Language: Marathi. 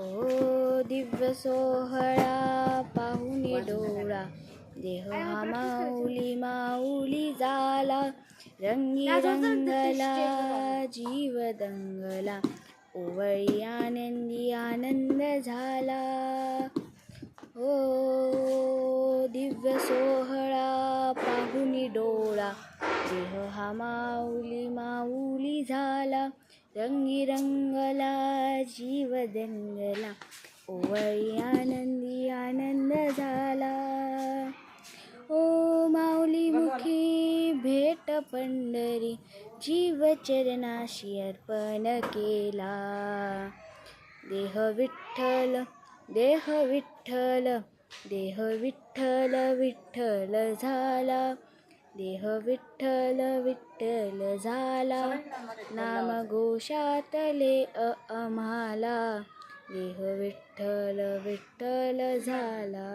ओ दिव्य सोहळा पाहुनी डोळा, देह हा माऊली माऊली झाला, रंगी रंगला जीव दंगला, ओवळी आनंदी आनंद झाला. ओ दिव्य सोहळा पाहुनी डोळा, देह हा माऊली माऊली झाला, रंगी रंगला जीव दंगला, ओवळी आनंदी आनंद झाला. ओ माऊली मुखी भेट पंढरी, जीव चरणाशी अर्पण केला. देह विठ्ठल देह विठ्ठल देह विठ्ठल विठ्ठल झाला, देह विठ्ठल विठ्ठल झाला, नाम घोषातले आम्हाला, देह विठ्ठल विठ्ठल झाला.